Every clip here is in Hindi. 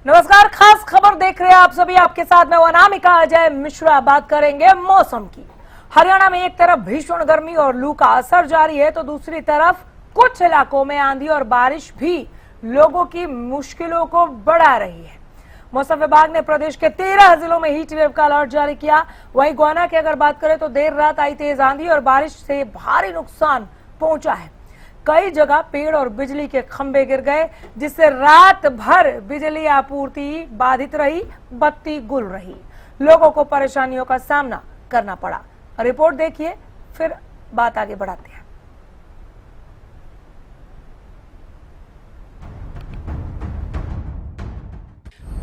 नमस्कार, खास खबर देख रहे हैं आप सभी। आपके साथ मैं अनामिका अजय मिश्रा। बात करेंगे मौसम की। हरियाणा में एक तरफ भीषण गर्मी और लू का असर जारी है, तो दूसरी तरफ कुछ इलाकों में आंधी और बारिश भी लोगों की मुश्किलों को बढ़ा रही है। मौसम विभाग ने प्रदेश के 13 जिलों में हीट वेव का अलर्ट जारी किया। वहीं गोहाना की अगर बात करें तो देर रात आई तेज आंधी और बारिश से भारी नुकसान पहुंचा है। कई जगह पेड़ और बिजली के खंभे गिर गए, जिससे रात भर बिजली आपूर्ति बाधित रही, बत्ती गुल रही। लोगों को परेशानियों का सामना करना पड़ा। रिपोर्ट देखिए, फिर बात आगे बढ़ाते हैं।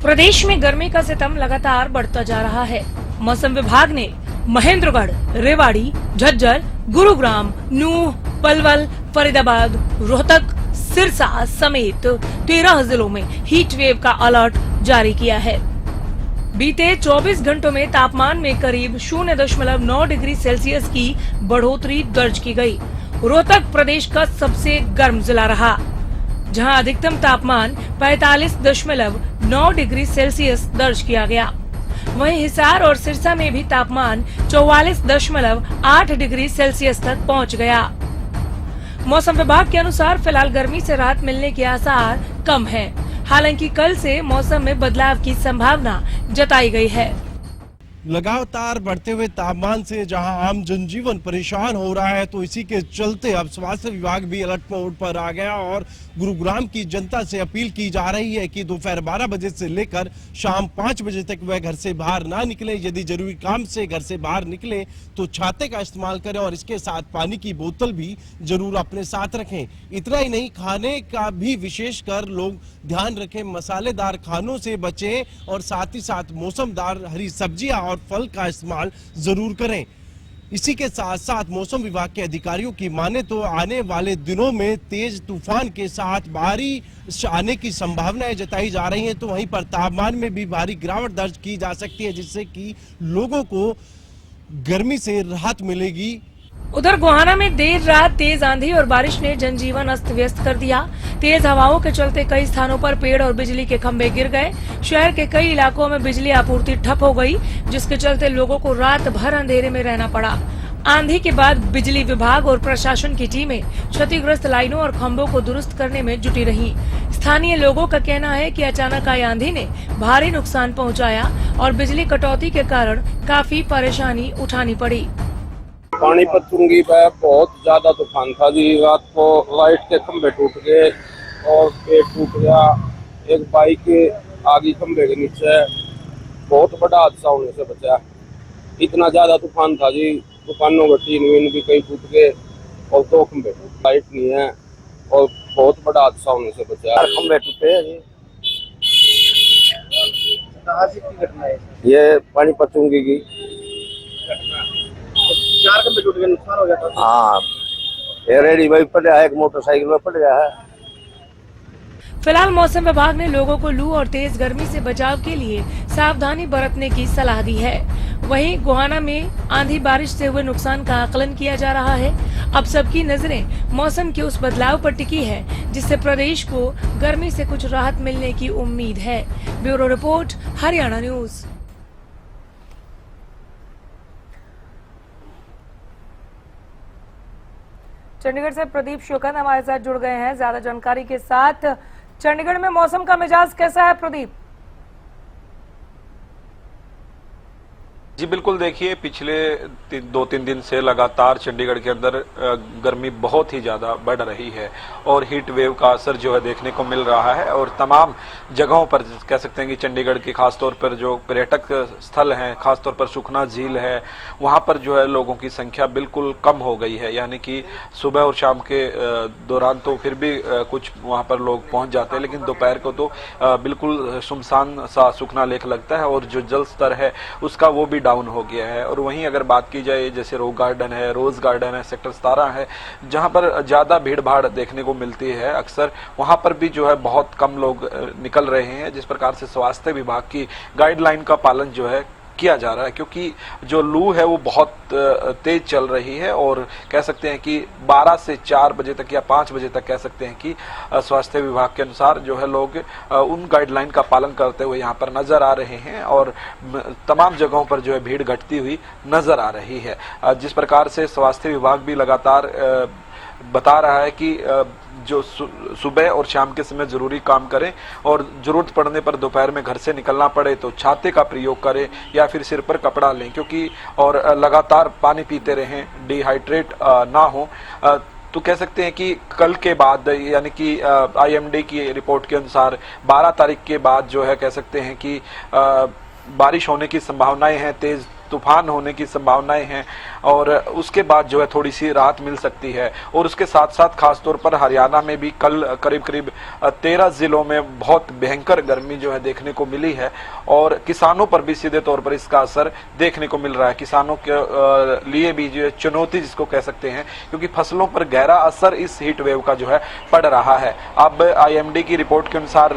प्रदेश में गर्मी का सितम लगातार बढ़ता जा रहा है। मौसम विभाग ने महेंद्रगढ़, रेवाड़ी, झज्जर, गुरुग्राम, नूह, पलवल, फरीदाबाद, रोहतक, सिरसा समेत 13 जिलों में हीट वेव का अलर्ट जारी किया है। बीते 24 घंटों में तापमान में करीब 0.9 डिग्री सेल्सियस की बढ़ोतरी दर्ज की गई। रोहतक प्रदेश का सबसे गर्म जिला रहा, जहां अधिकतम तापमान 45.9 डिग्री सेल्सियस दर्ज किया गया। वहीं हिसार और सिरसा में भी तापमान 44.8 डिग्री सेल्सियस तक पहुंच गया। मौसम विभाग के अनुसार फिलहाल गर्मी से राहत मिलने के आसार कम हैं। हालांकि कल से मौसम में बदलाव की संभावना जताई गई है। लगातार बढ़ते हुए तापमान से जहां आम जनजीवन परेशान हो रहा है, तो इसी के चलते अब स्वास्थ्य विभाग भी अलर्ट मोड पर आ गया और गुरुग्राम की जनता से अपील की जा रही है कि दोपहर 12 बजे से लेकर शाम 5 बजे तक वह घर से बाहर ना निकले। यदि जरूरी काम से घर से बाहर निकले तो छाते का इस्तेमाल करें और इसके साथ पानी की बोतल भी जरूर अपने साथ रखें। इतना ही नहीं, खाने का भी विशेष कर लोग ध्यान रखें, मसालेदार खानों से बचें और साथ ही साथ मौसमदार हरी सब्जियां और फल का इस्तेमाल जरूर करें। इसी के साथ साथ मौसम विभाग के अधिकारियों की माने तो आने वाले दिनों में तेज तूफान के साथ बारिश आने की संभावनाएं जताई जा रही हैं, तो वहीं पर तापमान में भी भारी गिरावट दर्ज की जा सकती है, जिससे कि लोगों को गर्मी से राहत मिलेगी। उधर गोहाना में देर रात तेज आंधी और बारिश ने जनजीवन अस्त व्यस्त कर दिया। तेज हवाओं के चलते कई स्थानों पर पेड़ और बिजली के खंभे गिर गए। शहर के कई इलाकों में बिजली आपूर्ति ठप हो गई, जिसके चलते लोगों को रात भर अंधेरे में रहना पड़ा। आंधी के बाद बिजली विभाग और प्रशासन की टीमें क्षतिग्रस्त लाइनों और खंभों को दुरुस्त करने में जुटी रहीं। स्थानीय लोगों का कहना है कि अचानक आई आंधी ने भारी नुकसान पहुँचाया और बिजली कटौती के कारण काफी परेशानी उठानी पड़ी। पानीपत चुंगी पे बहुत ज्यादा तूफान था जी। रात को लाइट के खंभे टूट गए और पेड़ टूट गया। एक बाइक आगे खंभे के नीचे, बहुत बड़ा हादसा होने से बचा। इतना ज्यादा तूफान था जी, दुकानों के टीन वीन भी कहीं टूट गए और 2 खंभे, लाइट नहीं है और बहुत बड़ा हादसा होने से बचा। खंभे टूटे हैं जी। कहाँ से की घटना है? ये पानीपत चुंगी की 4 खंभे टूट गए, नुकसान हो गया था। हाँ, रेडी भाई पड़ गया है, एक मोटरसाइकिल में पड़ गया है। फिलहाल मौसम विभाग ने लोगों को लू और तेज गर्मी से बचाव के लिए सावधानी बरतने की सलाह दी है। वहीं गोहाना में आंधी बारिश से हुए नुकसान का आकलन किया जा रहा है। अब सबकी नजरें मौसम के उस बदलाव पर टिकी है, जिससे प्रदेश को गर्मी से कुछ राहत मिलने की उम्मीद है। Bureau report, Haryana news. Chandigarh से प्रदीप शुक्ल हमारे साथ जुड़ गए हैं ज्यादा जानकारी के साथ। चंडीगढ़ में मौसम का मिजाज कैसा है प्रदीप? जी बिल्कुल, देखिए पिछले 2-3 दिन से लगातार चंडीगढ़ के अंदर गर्मी बहुत ही ज़्यादा बढ़ रही है और हीट वेव का असर जो है देखने को मिल रहा है। और तमाम जगहों पर कह सकते हैं कि चंडीगढ़ के खासतौर पर जो पर्यटक स्थल हैं, खासतौर पर सुखना झील है, वहाँ पर जो है लोगों की संख्या बिल्कुल कम हो गई है। यानी कि सुबह और शाम के दौरान तो फिर भी कुछ वहाँ पर लोग पहुँच जाते हैं, लेकिन दोपहर को तो बिल्कुल सुनसान सा सुखना लेक लगता है और जो जल स्तर है उसका वो भी डाउन हो गया है। और वहीं अगर बात की जाए जैसे रॉक गार्डन है, रोज गार्डन है, सेक्टर 17 है, जहां पर ज्यादा भीड़ भाड़ देखने को मिलती है अक्सर, वहां पर भी जो है बहुत कम लोग निकल रहे हैं। जिस प्रकार से स्वास्थ्य विभाग की गाइडलाइन का पालन जो है किया जा रहा है, क्योंकि जो लू है वो बहुत तेज चल रही है और कह सकते हैं कि 12 से 4 बजे तक या 5 बजे तक कह सकते हैं कि स्वास्थ्य विभाग के अनुसार जो है लोग उन गाइडलाइन का पालन करते हुए यहाँ पर नजर आ रहे हैं और तमाम जगहों पर जो है भीड़ घटती हुई नजर आ रही है। जिस प्रकार से स्वास्थ्य विभाग भी लगातार बता रहा है कि जो सुबह और शाम के समय जरूरी काम करें और जरूरत पड़ने पर दोपहर में घर से निकलना पड़े तो छाते का प्रयोग करें या फिर सिर पर कपड़ा लें, क्योंकि और लगातार पानी पीते रहें, डिहाइड्रेट ना हो। तो कह सकते हैं कि कल के बाद यानी कि IMD की रिपोर्ट के अनुसार 12 तारीख के बाद जो है कह सकते हैं कि बारिश होने की संभावनाएं हैं, तेज तूफान होने की संभावनाएं हैं और उसके बाद जो है थोड़ी सी राहत मिल सकती है। और उसके साथ साथ खासतौर पर हरियाणा में भी कल करीब करीब 13 जिलों में बहुत भयंकर गर्मी जो है देखने को मिली है और किसानों पर भी सीधे तौर पर इसका असर देखने को मिल रहा है। किसानों के लिए भी जो चुनौती जिसको कह सकते हैं, क्योंकि फसलों पर गहरा असर इस हीट वेव का जो है पड़ रहा है। अब IMD की रिपोर्ट के अनुसार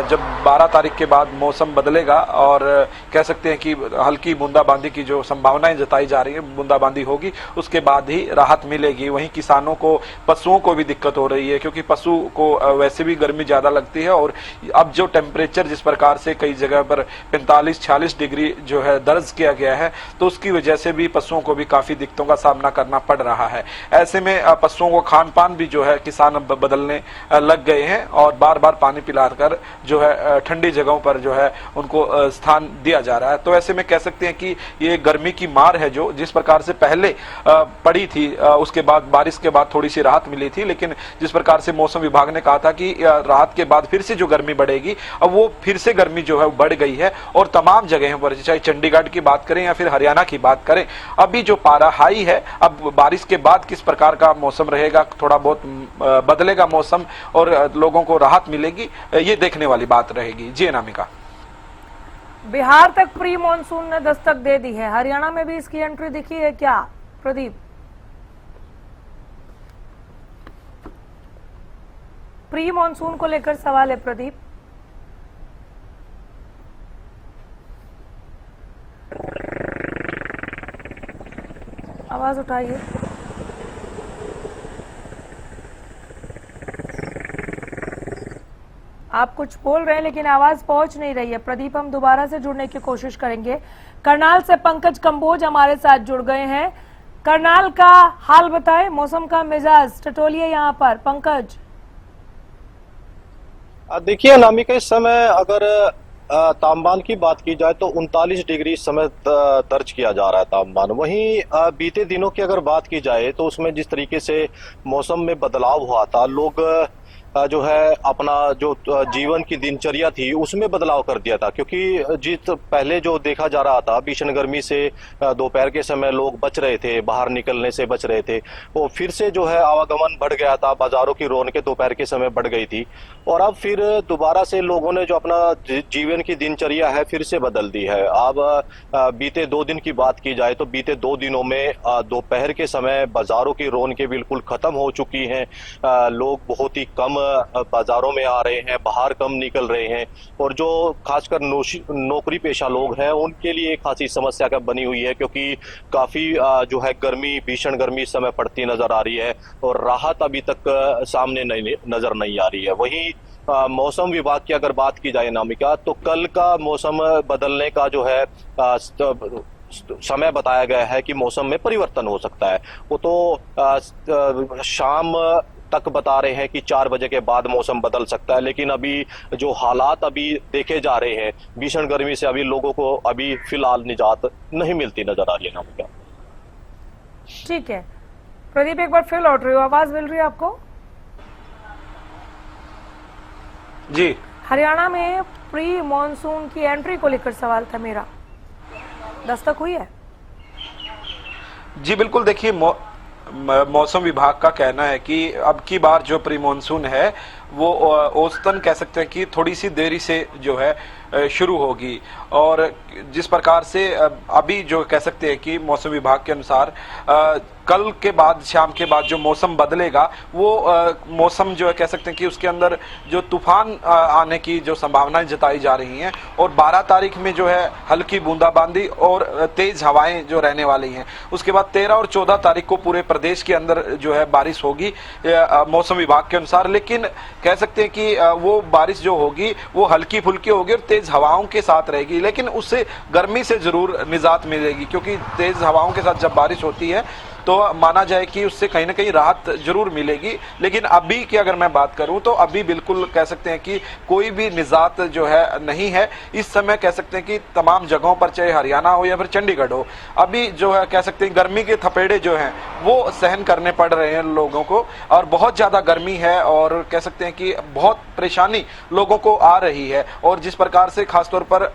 जब 12 तारीख के बाद मौसम बदलेगा और कह सकते हैं कि हल्की बूंदाबांदी की जो संभावनाएं जताई जा रही है, बूंदाबांदी होगी, उसके बाद ही राहत मिलेगी। वहीं किसानों को, पशुओं को भी दिक्कत हो रही है, क्योंकि पशु को वैसे भी गर्मी ज्यादा लगती है और अब जो टेम्परेचर जिस प्रकार से कई जगह पर 45-46 डिग्री जो है दर्ज किया गया है, तो उसकी वजह से भी पशुओं को भी काफी दिक्कतों का सामना करना पड़ रहा है। ऐसे में पशुओं को खान पान भी जो है किसान अब बदलने लग गए हैं और बार बार पानी पिलाकर जो है ठंडी जगहों पर जो है उनको स्थान दिया जा रहा है। तो ऐसे में कह सकते हैं कि ये गर्मी की मार है जो जिस प्रकार से पहले पड़ी थी, उसके बाद बारिश के बाद थोड़ी सी राहत मिली थी, लेकिन जिस प्रकार से मौसम विभाग ने कहा था कि राहत के बाद फिर से जो गर्मी बढ़ेगी, अब वो फिर से गर्मी जो है बढ़ गई है और तमाम जगहों पर, चाहे चंडीगढ़ की बात करें या फिर हरियाणा की बात करें, अभी जो पारा हाई है, अब बारिश के बाद किस प्रकार का मौसम रहेगा, थोड़ा बहुत बदलेगा मौसम और लोगों को राहत मिलेगी, ये देखने वाली बात रहेगी। जी अनामिका। बिहार तक प्री मॉनसून ने दस्तक दे दी है, हरियाणा में भी इसकी एंट्री दिखी है क्या प्रदीप? प्री मॉनसून को लेकर सवाल है प्रदीप। आवाज उठाइए। आप कुछ बोल रहे हैं लेकिन आवाज पहुंच नहीं रही है प्रदीप। हम दोबारा से जुड़ने की कोशिश करेंगे। करनाल से पंकज कंबोज हमारे साथ जुड़ गए हैं। करनाल का हाल बताएं, मौसम का मिजाज टटोलिए यहाँ पर। पंकज, देखिए अनामिका, इस समय अगर तापमान की बात की जाए तो 39 डिग्री इस समय दर्ज किया जा रहा है तापमान। वहीं बीते दिनों की अगर बात की जाए तो उसमें जिस तरीके से मौसम में बदलाव हुआ था, लोग जो है अपना जो जीवन की दिनचर्या थी उसमें बदलाव कर दिया था, क्योंकि जिस पहले जो देखा जा रहा था भीषण गर्मी से दोपहर के समय लोग बच रहे थे, बाहर निकलने से बच रहे थे, वो फिर से जो है आवागमन बढ़ गया था, बाजारों की रौनकें दोपहर के समय बढ़ गई थी और अब फिर दोबारा से लोगों ने जो अपना जीवन की दिनचर्या है फिर से बदल दी है। अब बीते 2 दिन की बात की जाए तो बीते 2 दिनों में दोपहर के समय बाजारों की रौनकें बिल्कुल खत्म हो चुकी हैं। लोग बहुत ही कम बाजारों में आ रहे हैं, बाहर कम निकल रहे हैं और जो खासकर नौकरी पेशा लोग हैं उनके लिए खासी समस्या का बनी हुई है, क्योंकि काफी जो है गर्मी, भीषण गर्मी इस समय पड़ती नजर आ रही है और राहत अभी तक सामने नजर नहीं आ रही है। वहीं मौसम विभाग की अगर बात की जाए नामिका, तो कल का मौसम बदलने का जो है समय बताया गया है कि मौसम में परिवर्तन हो सकता है। वो तो शाम तक बता रहे हैं कि 4 बजे के बाद मौसम बदल सकता है, लेकिन अभी जो हालात अभी देखे जा रहे हैं भीषण गर्मी से अभी लोगों को अभी फिलहाल निजात नहीं मिलती नजर आ रही है नामिका। ठीक है प्रदीप, एक बार फिर लौट रही हो, आवाज मिल रही है आपको? जी, हरियाणा में प्री मॉनसून की एंट्री को लेकर सवाल था मेरा, दस्तक हुई है? जी बिल्कुल। देखिए मौसम विभाग का कहना है कि अब की बार जो प्री मॉनसून है वो औसतन कह सकते हैं कि थोड़ी सी देरी से जो है शुरू होगी। और जिस प्रकार से अभी जो कह सकते हैं कि मौसम विभाग के अनुसार कल के बाद, शाम के बाद जो मौसम बदलेगा वो मौसम जो है कह सकते हैं कि उसके अंदर जो तूफान आने की जो संभावनाएं जताई जा रही हैं, और 12 तारीख में जो है हल्की बूंदाबांदी और तेज हवाएं जो रहने वाली हैं। उसके बाद 13 और 14 तारीख को पूरे प्रदेश के अंदर जो है बारिश होगी मौसम विभाग के अनुसार। लेकिन कह सकते हैं कि वो बारिश जो होगी वो हल्की फुल्की होगी और तेज हवाओं के साथ रहेगी, लेकिन उससे गर्मी से जरूर निजात मिलेगी, क्योंकि तेज हवाओं के साथ जब बारिश होती है तो माना जाए कि उससे कहीं ना कहीं राहत जरूर मिलेगी। लेकिन अभी की अगर मैं बात करूं तो अभी बिल्कुल कह सकते हैं कि कोई भी निजात जो है नहीं है। इस समय कह सकते हैं कि तमाम जगहों पर, चाहे हरियाणा हो या फिर चंडीगढ़ हो, अभी जो है कह सकते हैं गर्मी के थपेड़े जो हैं वो सहन करने पड़ रहे हैं लोगों को, और बहुत ज़्यादा गर्मी है और कह सकते हैं कि बहुत परेशानी लोगों को आ रही है। और जिस प्रकार से खासतौर पर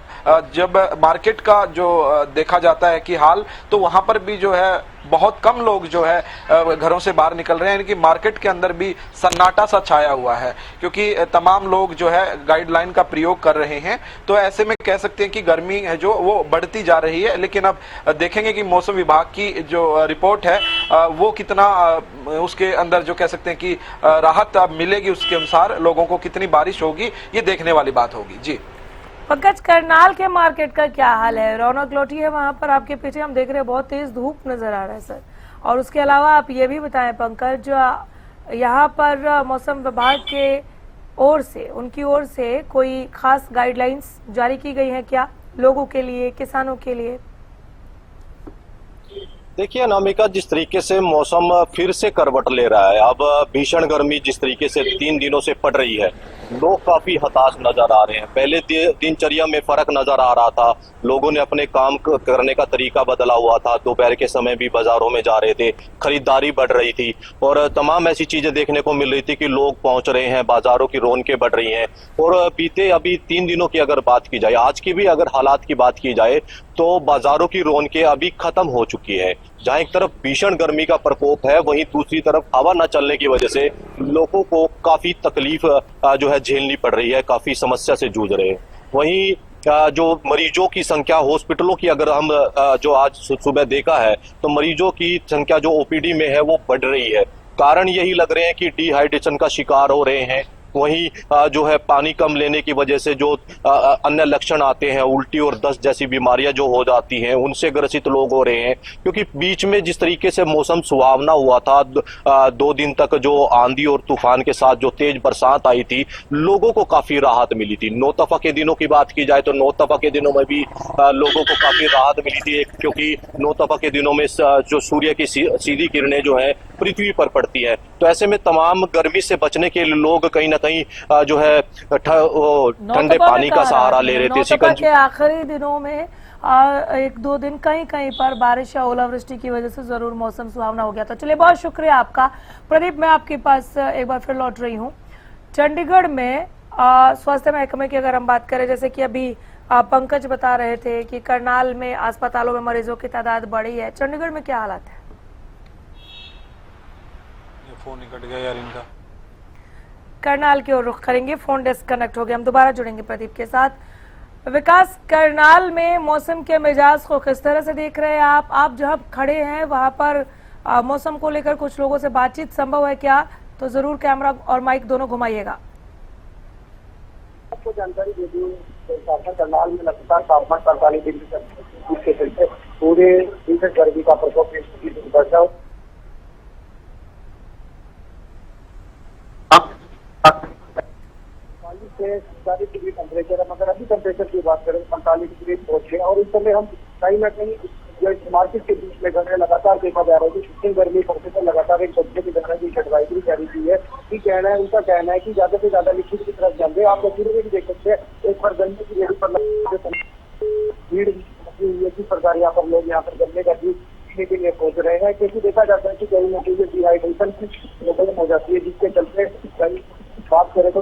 जब मार्केट का जो देखा जाता है कि हाल, तो वहाँ पर भी जो है बहुत कम लोग जो है घरों से बाहर निकल रहे हैं, यानी कि मार्केट के अंदर भी सन्नाटा सा छाया हुआ है, क्योंकि तमाम लोग जो है गाइडलाइन का प्रयोग कर रहे हैं। तो ऐसे में कह सकते हैं कि गर्मी है जो वो बढ़ती जा रही है। लेकिन अब देखेंगे कि मौसम विभाग की जो रिपोर्ट है वो कितना उसके अंदर जो कह सकते हैं कि राहत अब मिलेगी, उसके अनुसार लोगों को कितनी बारिश होगी, ये देखने वाली बात होगी। जी पंकज, करनाल के मार्केट का क्या हाल है? रौनक लौटी है वहां पर? आपके पीछे हम देख रहे हैं बहुत तेज धूप नजर आ रहा है सर। और उसके अलावा आप ये भी बताएं पंकज, यहाँ पर मौसम विभाग के ओर से, उनकी ओर से कोई खास गाइडलाइंस जारी की गई हैं क्या लोगों के लिए, किसानों के लिए? देखिए अनामिका, जिस तरीके से मौसम फिर से करवट ले रहा है, अब भीषण गर्मी जिस तरीके से 3 दिनों से पड़ रही है, लोग काफी हताश नजर आ रहे हैं। पहले दिनचर्या में फर्क नजर आ रहा था, लोगों ने अपने काम करने का तरीका बदला हुआ था, दोपहर के समय भी बाजारों में जा रहे थे, खरीदारी बढ़ रही थी और तमाम ऐसी चीजें देखने को मिल रही थी कि लोग पहुंच रहे हैं, बाजारों की रौनकें बढ़ रही हैं। और बीते अभी 3 दिनों की अगर बात की जाए, आज की भी अगर हालात की बात की जाए, तो बाजारों की रौनकें अभी खत्म हो चुकी है। जहां एक तरफ भीषण गर्मी का प्रकोप है, वहीं दूसरी तरफ हवा न चलने की वजह से लोगों को काफी तकलीफ जो है झेलनी पड़ रही है, काफी समस्या से जूझ रहे हैं। वहीं जो मरीजों की संख्या हॉस्पिटलों की अगर हम जो आज सुबह देखा है, तो मरीजों की संख्या जो ओपीडी में है वो बढ़ रही है। कारण यही लग रहे हैं कि डिहाइड्रेशन का शिकार हो रहे हैं। वहीं जो है पानी कम लेने की वजह से जो अन्य लक्षण आते हैं, उल्टी और दस्त जैसी बीमारियां जो हो जाती हैं, उनसे ग्रसित लोग हो रहे हैं। क्योंकि बीच में जिस तरीके से मौसम सुहावना हुआ था, 2 दिन तक जो आंधी और तूफान के साथ जो तेज बरसात आई थी, लोगों को काफी राहत मिली थी। नौतफा के दिनों की बात की जाए तो नौतफा के दिनों में भी लोगों को काफी राहत मिली थी, क्योंकि नौतफा के दिनों में जो सूर्य की सीधी किरणें जो है पृथ्वी पर पड़ती है। तो ऐसे में तमाम गर्मी से बचने के लिए लोग कहीं ना कहीं जो है ठंडे पानी का सहारा ले रहे थे। नौतपा के आखिरी दिनों में 1-2 दिन कहीं कहीं पर बारिश या ओलावृष्टि की वजह से जरूर मौसम सुहावना हो गया था। चलिए, बहुत शुक्रिया आपका। प्रदीप, मैं आपके पास एक बार फिर लौट रही हूँ। चंडीगढ़ में स्वास्थ्य महकमे की अगर हम बात करें, जैसे कि अभी पंकज बता रहे थे कि करनाल में अस्पतालों में मरीजों की तादाद बढ़ी है, चंडीगढ़ में क्या हालात है? फोन निकट गया यार इनका। करनाल की ओर रुख करेंगे, फोन डिस्कनेक्ट हो गया, हम दोबारा जुड़ेंगे प्रदीप के साथ। विकास, करनाल में मौसम के मिजाज को किस तरह से देख रहे हैं आप जहां खड़े हैं वहां पर मौसम को लेकर कुछ लोगों से बातचीत संभव है क्या? तो जरूर कैमरा और माइक दोनों घुमाइएगा। आपको जानकारी दे दूं, करनाल में लगातार तापमान 45 डिग्री के चलते पूरे भीषण गर्मी का प्रकोप बढ़ रहा है। से 40 डिग्री टेम्परेचर है, मगर अभी टेम्परेचर की बात करें 45 डिग्री पहुंचे। और इस समय हम कहीं ना कहीं मार्केट के बीच में घर लगातार देखा जा रहा है कि भीषण गर्मी पहुंचे तो लगातार एक बच्चे की तरह की एडवाइजरी जारी की है। कि कहना है, उनका कहना है कि ज्यादा से ज्यादा लिक्विड की तरफ जाए। आप तस्वीरों में भी देख सकते हैं, एक बार गन्ने की रेडी पर भीड़ हुई है। किस प्रकार यहाँ पर लोग यहाँ पर गन्ने का जूस पीने के लिए पहुंच रहे हैं, क्योंकि देखा जाता है कि कहीं ना कहीं डिहाइड्रेशन की प्रॉब्लम हो जाती है, जिसके चलते बात करें तो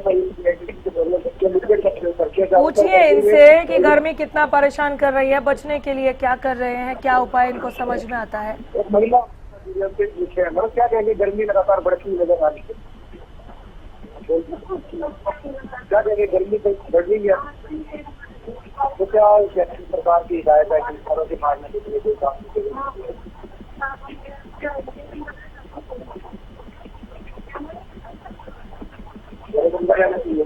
पूछिए इनसे कि गर्मी कितना परेशान कर रही है, बचने के लिए क्या कर रहे हैं, क्या उपाय इनको समझ में आता है? एक महिला मतलब क्या कहेंगे, गर्मी लगातार बढ़ती नजर आ रही है। क्या कहेंगे, गर्मी तो बढ़ रही है, तो क्या सरकार की हिदायत है कि घरों से बाहर नहीं निकले, कोई काम नहीं रहना चाहिए।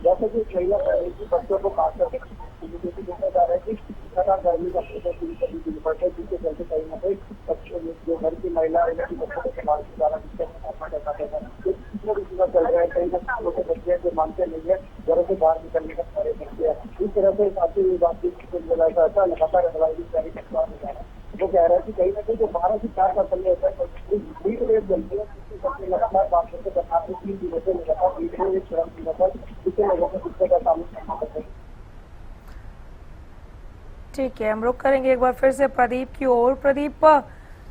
जैसे कि महिला बच्चों को खासकर देखा जा रहा है कि लगातार गर्मी का प्रकोप दिन बढ़ता है, जिसके चलते कहीं ना कहीं बच्चों जो घर की महिला है बच्चों को संभाल से ज्यादा दिक्कत चल रहा है। कई छोटे बच्चे हैं जो मानते नहीं है, घरों से बाहर निकलने का कार्य करते हैं। इस तरह से काफी बात ऐसा लगातार एडवाइजरी जारी करता हो जा रहा है। वो कह रहा है कि कहीं ना कहीं जो 12 से 4 का समय होता है हीट वेव चलती है, लगातार बात करते बता 3 दिनों से लगातार हीट वेव चरम सीमा पर, जिससे लोगों को दिक्कत का सामना करना पड़ता है। ठीक है, हम रुक करेंगे एक बार फिर से प्रदीप की ओर। प्रदीप,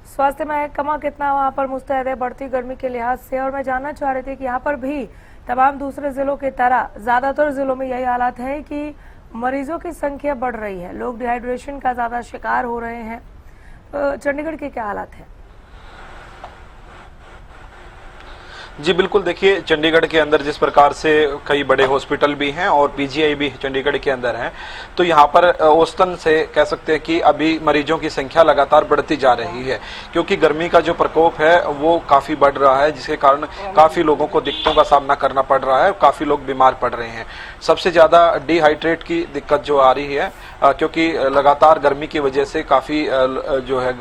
स्वास्थ्य महकमा कितना वहाँ पर मुस्तैद है बढ़ती गर्मी के लिहाज से, और मैं जानना चाह रही थी कि यहाँ पर भी तमाम दूसरे जिलों की तरह ज्यादातर जिलों में यही हालात है कि मरीजों की संख्या बढ़ रही है, लोग डिहाइड्रेशन का ज्यादा शिकार हो रहे हैं, तो चंडीगढ़ के क्या हालात है? जी बिल्कुल, देखिए चंडीगढ़ के अंदर जिस प्रकार से कई बड़े हॉस्पिटल भी हैं और पीजीआई भी चंडीगढ़ के अंदर हैं, तो यहाँ पर औसतन से कह सकते हैं कि अभी मरीजों की संख्या लगातार बढ़ती जा रही है, क्योंकि गर्मी का जो प्रकोप है वो काफ़ी बढ़ रहा है, जिसके कारण काफ़ी लोगों को दिक्कतों का सामना करना पड़ रहा है, काफ़ी लोग बीमार पड़ रहे हैं। सबसे ज़्यादा डिहाइड्रेट की दिक्कत जो आ रही है, क्योंकि लगातार गर्मी की वजह से काफ़ी जो है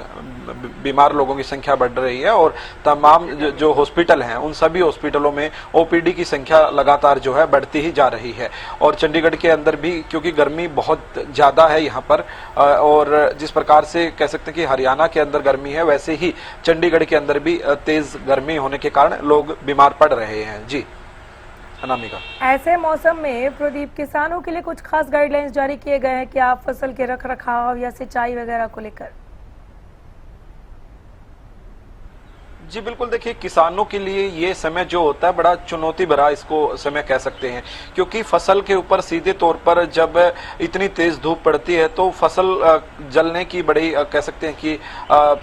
बीमार लोगों की संख्या बढ़ रही है, और तमाम जो हॉस्पिटल हैं उन सभी हॉस्पिटलों में ओपीडी की संख्या लगातार जो है बढ़ती ही जा रही है। और चंडीगढ़ के अंदर भी क्योंकि गर्मी बहुत ज़्यादा है यहाँ पर, और जिस प्रकार से कह सकते हैं कि हरियाणा के अंदर गर्मी है, वैसे ही चंडीगढ़ के अंदर भी तेज़ गर्मी होने के कारण लोग बीमार पड़ रहे हैं। जी अनामिका, ऐसे मौसम में प्रदीप, किसानों के लिए कुछ खास गाइडलाइंस जारी किए गए हैं कि आप फसल के रख रखाव या सिंचाई वगैरह को लेकर? जी बिल्कुल, देखिए किसानों के लिए ये समय जो होता है बड़ा चुनौती भरा इसको समय कह सकते हैं, क्योंकि फसल के ऊपर सीधे तौर पर जब इतनी तेज धूप पड़ती है तो फसल जलने की बड़ी कह सकते हैं कि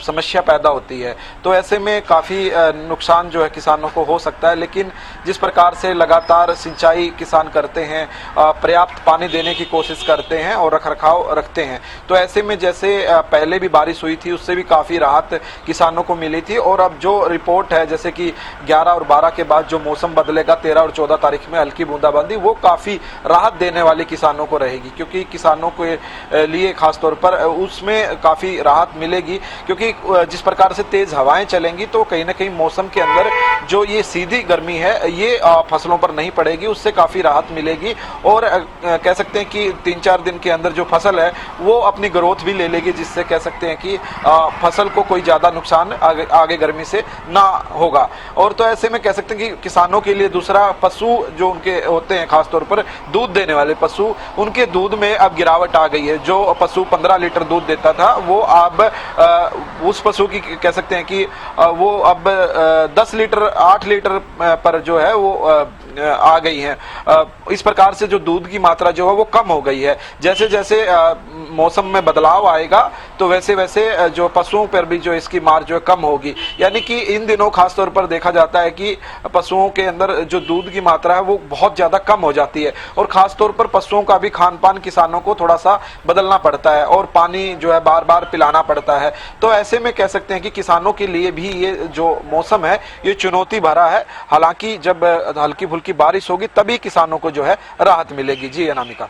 समस्या पैदा होती है। तो ऐसे में काफ़ी नुकसान जो है किसानों को हो सकता है, लेकिन जिस प्रकार से लगातार सिंचाई किसान करते हैं, पर्याप्त पानी देने की कोशिश करते हैं और रखरखाव रखते हैं, तो ऐसे में जैसे पहले भी बारिश हुई थी उससे भी काफ़ी राहत किसानों को मिली थी। और अब जो रिपोर्ट है जैसे कि 11 और 12 के बाद जो मौसम बदलेगा 13 और 14 तारीख में हल्की बूंदाबांदी, वो काफ़ी राहत देने वाली किसानों को रहेगी, क्योंकि किसानों के लिए खासतौर पर उसमें काफ़ी राहत मिलेगी, क्योंकि जिस प्रकार से तेज़ हवाएं चलेंगी तो कहीं ना कहीं मौसम के अंदर जो ये सीधी गर्मी है ये फसलों पर नहीं पड़ेगी, उससे काफ़ी राहत मिलेगी। और कह सकते हैं कि 3-4 दिन के अंदर जो फसल है वो अपनी ग्रोथ भी ले लेगी, जिससे कह सकते हैं कि फसल को कोई ज़्यादा नुकसान आगे गर्मी से ना होगा। और तो ऐसे में कह सकते हैं कि किसानों के लिए दूसरा, पशु जो उनके होते हैं खासतौर पर दूध देने वाले पशु, उनके दूध में अब गिरावट आ गई है। जो पशु 15 लीटर दूध देता था वो अब उस पशु की कह सकते हैं कि वो अब 10 लीटर 8 लीटर पर जो है वो आ गई है। इस प्रकार से जो दूध की मात्रा जो है वो कम हो गई है। जैसे जैसे मौसम में बदलाव आएगा तो वैसे वैसे जो पशुओं पर भी जो इसकी मार जो है कम होगी। यानी कि इन दिनों खासतौर पर देखा जाता है कि पशुओं के अंदर जो दूध की मात्रा है वो बहुत ज़्यादा कम हो जाती है, और ख़ासतौर पर पशुओं का भी खान पान किसानों को थोड़ा सा बदलना पड़ता है और पानी जो है बार बार पिलाना पड़ता है। तो ऐसे में कह सकते हैं कि किसानों के लिए भी ये जो मौसम है ये चुनौती भरा है। हालांकि जब हल्की फुल्की बारिश होगी तभी किसानों को जो है राहत मिलेगी। जी अनामिका,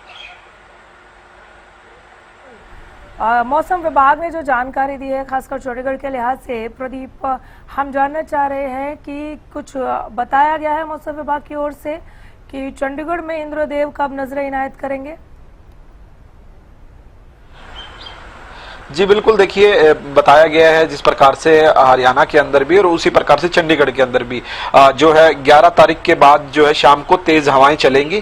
मौसम विभाग ने जो जानकारी दी है खासकर चंडीगढ़ के लिहाज से, प्रदीप, हम जानना चाह रहे हैं कि कुछ बताया गया है मौसम विभाग की ओर से कि चंडीगढ़ में इंद्रदेव कब नजर इनायत करेंगे? जी बिल्कुल, देखिए बताया गया है जिस प्रकार से हरियाणा के अंदर भी और उसी प्रकार से चंडीगढ़ के अंदर भी जो है 11 तारीख के बाद जो है शाम को तेज हवाएं चलेंगी,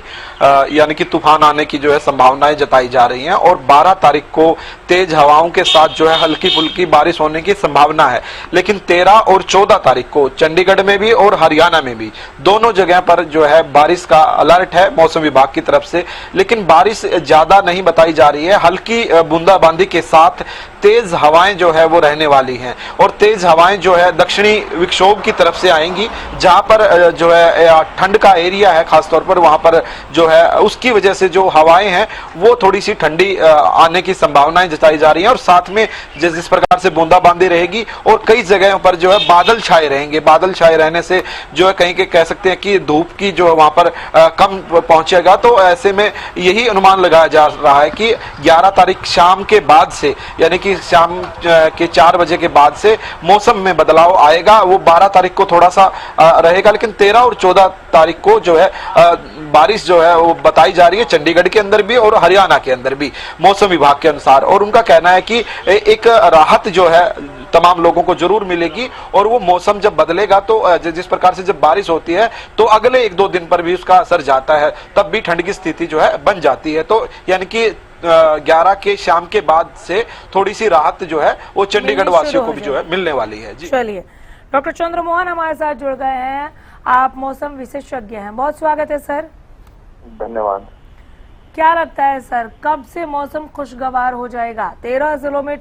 यानी कि तूफान आने की जो है संभावनाएं जताई जा रही हैं और 12 तारीख को तेज हवाओं के साथ जो है हल्की फुल्की बारिश होने की संभावना है। लेकिन 13 और 14 तारीख को चंडीगढ़ में भी और हरियाणा में भी दोनों जगह पर जो है बारिश का अलर्ट है मौसम विभाग की तरफ से। लेकिन बारिश ज्यादा नहीं बताई जा रही है, हल्की बूंदाबांदी के साथ तेज हवाएं जो है वो रहने वाली हैं और तेज हवाएं जो है दक्षिणी विक्षोभ की तरफ से आएंगी, जहां पर जो है ठंड का एरिया है खासतौर पर, वहां पर जो है उसकी वजह से जो हवाएं हैं वो थोड़ी सी ठंडी आने की संभावनाएं जताई जा रही हैं और साथ में जिस प्रकार से बूंदाबांदी रहेगी और कई जगहों पर जो है बादल छाए रहेंगे। बादल छाए रहने से जो है कहीं के कह सकते हैं कि धूप की जो है वहां पर कम पहुंचेगा। तो ऐसे में यही अनुमान लगाया जा रहा है कि 11 तारीख शाम के बाद से, यानी कि शाम के 4 बजे के बाद से मौसम में बदलाव आएगा। वो 12 तारीख को थोड़ा सा रहेगा, लेकिन 13 और 14 तारीख को जो है बारिश जो है वो बताई जा रही है चंडीगढ़ के अंदर भी और हरियाणा के अंदर भी मौसम विभाग के अनुसार। और उनका कहना है कि एक राहत जो है तमाम लोगों को जरूर मिलेगी और वो मौसम जब बदलेगा तो जिस प्रकार से जब बारिश होती है तो अगले 1-2 दिन पर भी उसका असर जाता है, तब भी ठंड की स्थिति जो है बन जाती है। तो यानी कि 11 के शाम के बाद से थोड़ी सी राहत जो है वो चंडीगढ़ वासियों को भी जो है मिलने वाली है। जी चलिए, डॉक्टर चंद्रमोहन हमारे साथ जुड़ गए हैं, आप मौसम विशेषज्ञ हैं, बहुत स्वागत है सर। धन्यवाद। क्या लगता है सर, कब से मौसम खुशगवार हो जाएगा? 13 जिलों में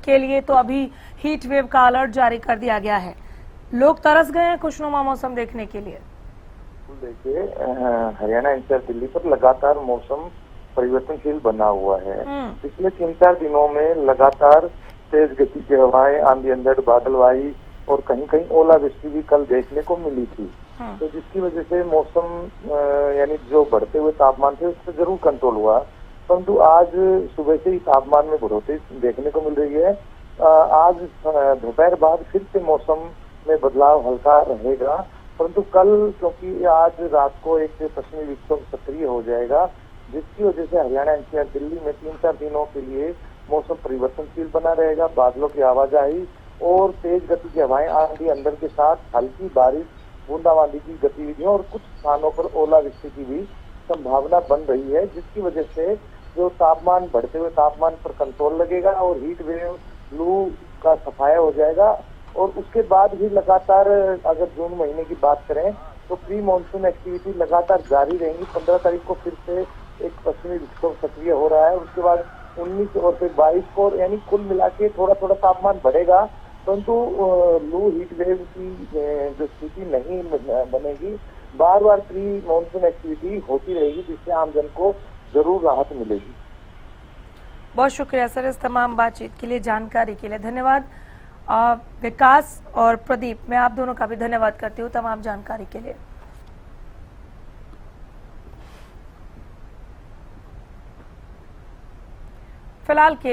के लिए तो अभी हीट वेव का अलर्ट जारी कर दिया गया है, लोग तरस गए हैं खुशनुमा मौसम देखने के लिए। देखिए, हरियाणा एनसीआर दिल्ली पर लगातार मौसम परिवर्तनशील बना हुआ है। पिछले 3-4 दिनों में लगातार तेज गति की हवाएं, आंधी अंधड़, बादलवाई और कहीं कहीं ओलावृष्टि भी कल देखने को मिली थी। तो जिसकी वजह से मौसम यानी जो बढ़ते हुए तापमान थे उस पर जरूर कंट्रोल हुआ, परंतु आज सुबह से ही तापमान में बढ़ोतरी देखने को मिल रही है। आज दोपहर बाद फिर से मौसम में बदलाव हल्का रहेगा, परंतु कल क्योंकि आज रात को एक पश्चिमी विक्षोभ सक्रिय हो जाएगा, जिसकी वजह से हरियाणा एनसीआर दिल्ली में 3-4 दिनों के लिए मौसम परिवर्तनशील बना रहेगा। बादलों की आवाजाही और तेज गति की हवाएं, आंधी अंदर के साथ हल्की बारिश, बूंदाबांदी की गतिविधियों और कुछ स्थानों पर ओलावृष्टि की भी संभावना बन रही है, जिसकी वजह से जो तापमान बढ़ते हुए तापमान पर कंट्रोल लगेगा और हीट वेव, लू का सफाया हो जाएगा। और उसके बाद भी लगातार अगर जून महीने की बात करें तो प्री मानसून एक्टिविटी लगातार जारी रहेंगी। 15 तारीख को फिर से एक पश्चिमी विक्षोभ सक्रिय हो रहा है, उसके बाद 19 और फिर 22 को, यानी कुल मिला के थोड़ा थोड़ा तापमान बढ़ेगा, परंतु लू हीट वेव की जो स्थिति नहीं बनेगी। बार बार प्री मानसून एक्टिविटी होती रहेगी, जिससे आमजन को जरूर राहत मिलेगी। बहुत शुक्रिया सर इस तमाम बातचीत के लिए, जानकारी के लिए धन्यवाद। विकास और प्रदीप, मैं आप दोनों का भी धन्यवाद करती हूँ तमाम जानकारी के लिए। फिलहाल के